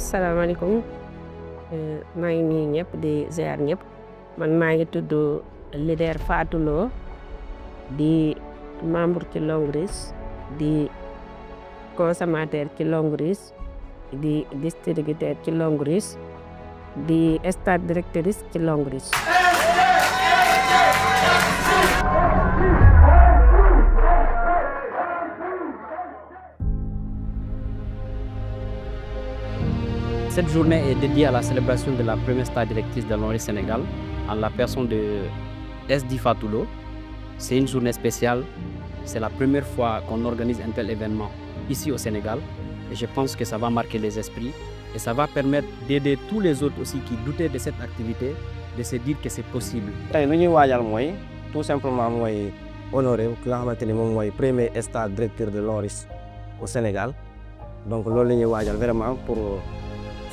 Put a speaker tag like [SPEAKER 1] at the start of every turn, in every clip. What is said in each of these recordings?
[SPEAKER 1] asalaamaaleykum maa ngi nuyu ñëpp di ziar ñëpp man maa ngi tudd leader Fatou Lo di membre ci Longris di consommateur ci Longris di distributeur ci Longris di stade directrice ci Longris.
[SPEAKER 2] Cette journée est dédiée à la célébration de la première star directrice de Longris Sénégal en la personne de SD Fatou Lo. C'est une journée spéciale. C'est la première fois qu'on organise un tel événement ici au Sénégal. Et je pense que ça va marquer les esprits et ça va permettre d'aider tous les autres aussi qui doutaient de cette activité de se dire que c'est possible.
[SPEAKER 3] Tey lu ñuy waajal mooy tout simplement mooy honoré ki nga xamante ni moom mooy premier star directeur de Longris au Sénégal donc loolu la ñuy waajal vraiment pour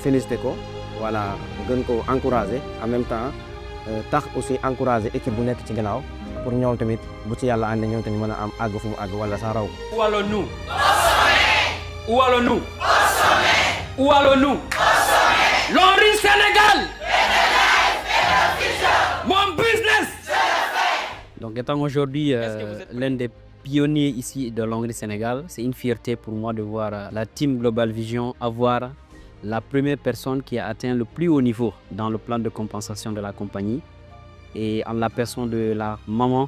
[SPEAKER 3] féliciter ko voilà gën ko encourager en même temps tax aussi encourager équipe bu nekk ci gannaaw pour ñoom tamit bu ci yàlla ànd ñoom tamit mën a am àgg fu mu àgg wala sa raw.
[SPEAKER 4] Où allons-nous? Où allons-nous? Où allons-nous? Longris Sénégal! Mon business!
[SPEAKER 2] Donc étant aujourd'hui l'un des pionniers ici de Longris Sénégal, c'est une fierté pour moi de voir la team Global Vision avoir la première personne qui a atteint le plus haut niveau dans le plan de compensation de la compagnie et en la personne de la maman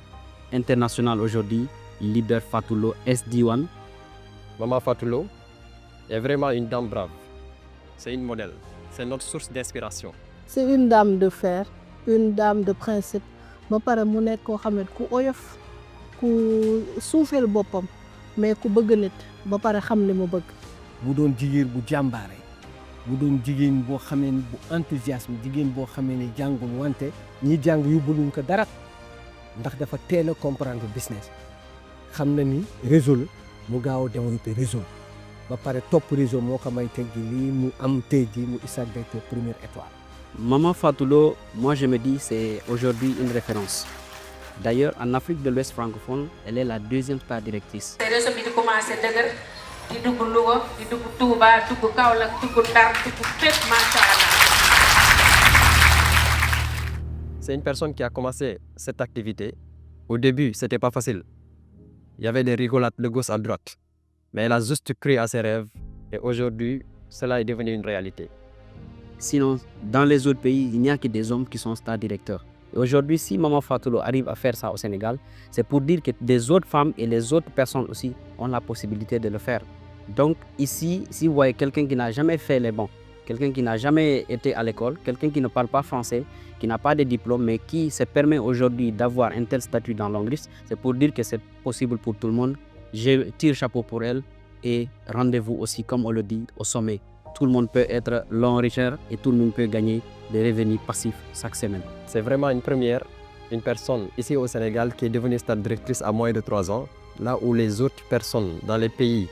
[SPEAKER 2] internationale aujourd'hui, leader Fatou Lo SD1.
[SPEAKER 5] Maman Fatou Lo est vraiment une dame brave. C'est une modèle. C'est notre source d'inspiration.
[SPEAKER 6] C'est une dame de fer, une dame de principe. ba pare mu nekk koo xam ne ku oyof ku suufeel boppam mais ku bëgg nit ba pare xam li mu bëgg.
[SPEAKER 7] bu doon jigéen bu jàmbaare bu doon jigéen boo xamee ni bu enthousiasme jigéen boo xamee ni jàngul wante ñi jàng yóbbuluñ ko dara ndax dafa teel a comprendre business xam na ni réseau la mu gaaw a développer réseau ba pare topp réseau moo ko may teg lii mu am tey jii mu ISAC directeur première étoile.
[SPEAKER 2] Maman Fatou Lo, moi je me dis c'est aujourd'hui une référence. D'ailleurs, en Afrique de l'Ouest francophone, elle est la deuxième star directrice.
[SPEAKER 8] réseau bi di commencé dëgër di dugg Louga di dugg Touba dugg Kaolack dugg Ndar dugg fépp macha Allah.
[SPEAKER 5] C'est une personne qui a commencé cette activité. Au début, c'était pas facile. Il y avait des rigolades de gauche à droite. Mais elle a juste cru à ses rêves et aujourd'hui, cela est devenu une réalité.
[SPEAKER 2] Sinon, dans les autres pays, il n'y a que des hommes qui sont stars directeurs. Et aujourd'hui, si Maman Fatou Lo arrive à faire ça au Sénégal, c'est pour dire que des autres femmes et les autres personnes aussi ont la possibilité de le faire. Donc ici, si vous voyez quelqu'un qui n'a jamais fait les bons, quelqu'un qui n'a jamais été à l'école, quelqu'un qui ne parle pas français, qui n'a pas de diplôme, mais qui se permet aujourd'hui d'avoir un tel statut dans Longris, c'est pour dire que c'est possible pour tout le monde. Je tire chapeau pour elle et rendez-vous aussi, comme on le dit, au sommet. Tout le monde peut être Longrisien et tout le monde peut gagner des revenus passifs chaque semaine.
[SPEAKER 5] C'est vraiment une première, une personne ici au Sénégal qui est devenue star directrice à moins de 3 ans, là où les autres personnes dans les pays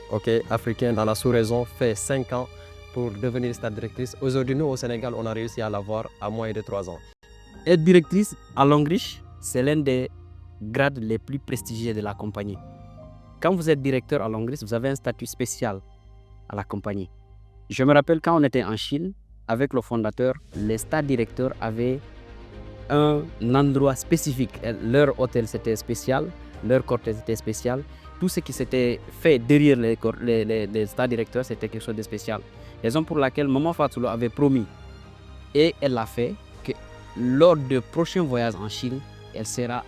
[SPEAKER 5] africains, dans la sous-région, fait 5 ans pour devenir star directrice. Aujourd'hui, nous au Sénégal, on a réussi à l'avoir à moins de 3 ans.
[SPEAKER 2] Être directrice à Longris, c'est l'un des grades les plus prestigieux de la compagnie. Quand vous êtes directeur à Longris, vous avez un statut spécial à la compagnie. Je me rappelle quand on était en Chine, avec le fondateur, les stars directeurs avaient un endroit spécifique. Leur hôtel c'était spécial, leur cortège était spécial. Tout ce qui s'était fait derrière les stars directeurs, c'était quelque chose de spécial. Raison pour laquelle Maman Fatou Lo avait promis, et elle l'a fait, que lors de prochains voyages en Chine, elle sera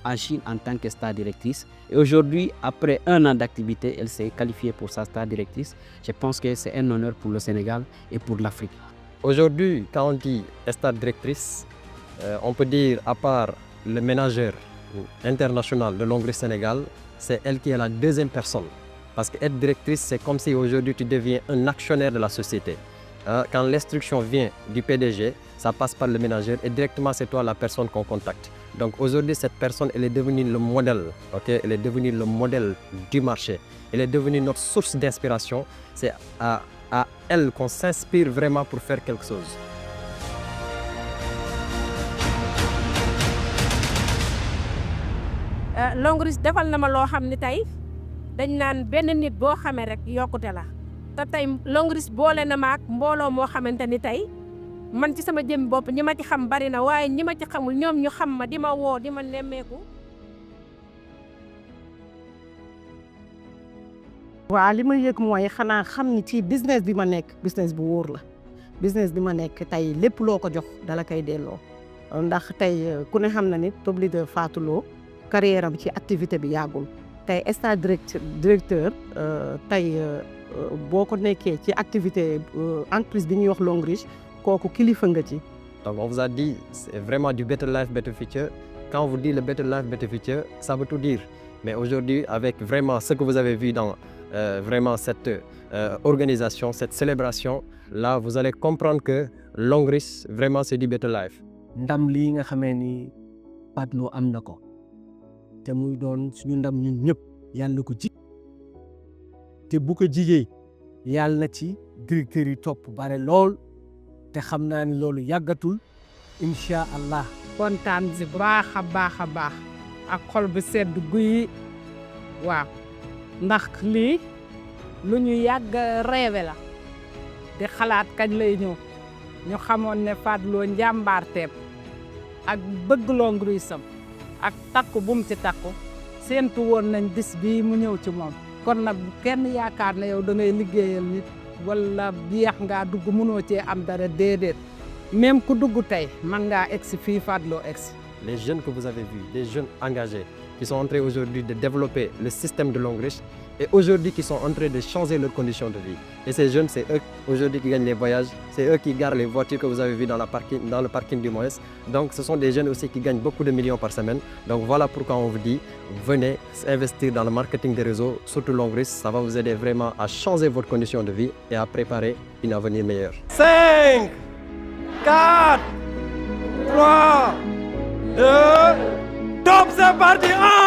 [SPEAKER 2] en Chine en tant que star directrice. Et aujourd'hui, après 1 an d'activité, elle s'est qualifiée pour sa star directrice. Je pense que c'est un honneur pour le Sénégal et pour l'Afrique.
[SPEAKER 5] Aujourd'hui, quand on dit star directrice, on peut dire, à part le manager international de Longris Sénégal, c'est elle qui est la deuxième personne. Parce qu'être directrice, c'est comme si aujourd'hui tu deviens un actionnaire de la société. Quand l'instruction vient du PDG, ça passe par le manager et directement c'est toi la personne qu'on contacte. Donc aujourd'hui, cette personne, elle est devenue le modèle, elle est devenue le modèle du marché. Elle est devenue notre source d'inspiration. C'est à elle qu'on s'inspire vraiment pour faire quelque chose.
[SPEAKER 1] Longris defal na ma loo xam ne tey dañ naan benn nit boo xamee rek yokkute la te tey Longris boole na maak mbooloo moo xamante ni tey man ci sama jëm bopp ñi ma ci xam bari na waaye ñi ma ci xamul ñoom ñu xam ma di ma woo di ma nemmeeku.
[SPEAKER 6] waaw li ma yëg mooy xanaa xam ni ci business bi ma nekk business bu wóor la business bi ma nekk tey lépp loo ko jox dala koy delloo ndax tey ku ne xam na ni top leader Fatou Lo carrière am ci activité bi yàggul tey star directeur tey boo ko nekkee ci activité entreprise bi ñuy wax Longris kooku kilifa nga ci.
[SPEAKER 5] Donc on vous a dit, c'est vraiment du better life, better future. Quand on vous dit le better life, better future, ça veut tout dire. Mais aujourd'hui, avec vraiment ce que vous avez vu dans vraiment cette organisation, cette célébration, là, vous allez comprendre que Longris, vraiment, c'est du better life.
[SPEAKER 7] ndam lii nga xamee ni Fatou Lo am na ko te muy doon suñu ndam ñun ñëpp yàlla ko ji te bu ko jigee yàlla na ci directeur yi topp bare lool te xam naa ni loolu yàggatul incha allah.
[SPEAKER 9] kontaan si baax a baax ak xol bu sedd guy waaw ndax lii lu ñu yàgg rêvé la di xalaat kañ lay ñëw ñu xamoon ne Fatou Lo njàmbaarteem ak bëgg Longrisam ak takku bu mu ci takku séentu woon nañ bis bii mu ñëw ci moom kon nag bu kenn yaakaar ne yow da ngay liggéeyal nit wala yeex ngaa dugg mënoo cee am dara déedéet même ku dugg tey man ngaa egsi fii Fatou Lo egsi.
[SPEAKER 5] Les jeunes que vous avez vus, des jeunes engagés qui sont en train aujourd'hui de développer le système de Longris et aujourd'hui qui sont en train de changer leurs conditions de vie. Et ces jeunes, c'est eux aujourd'hui qui gagnent les voyages, c'est eux qui garent les voitures que vous avez vues dans le parking du Moës. Donc ce sont des jeunes aussi qui gagnent beaucoup de millions par semaine. Donc voilà pourquoi on vous dit, venez investir dans le marketing des réseaux, surtout Longris, ça va vous aider vraiment à changer votre condition de vie et à préparer un avenir meilleur.
[SPEAKER 3] 5, 4, 3, 2, top, c'est parti, 1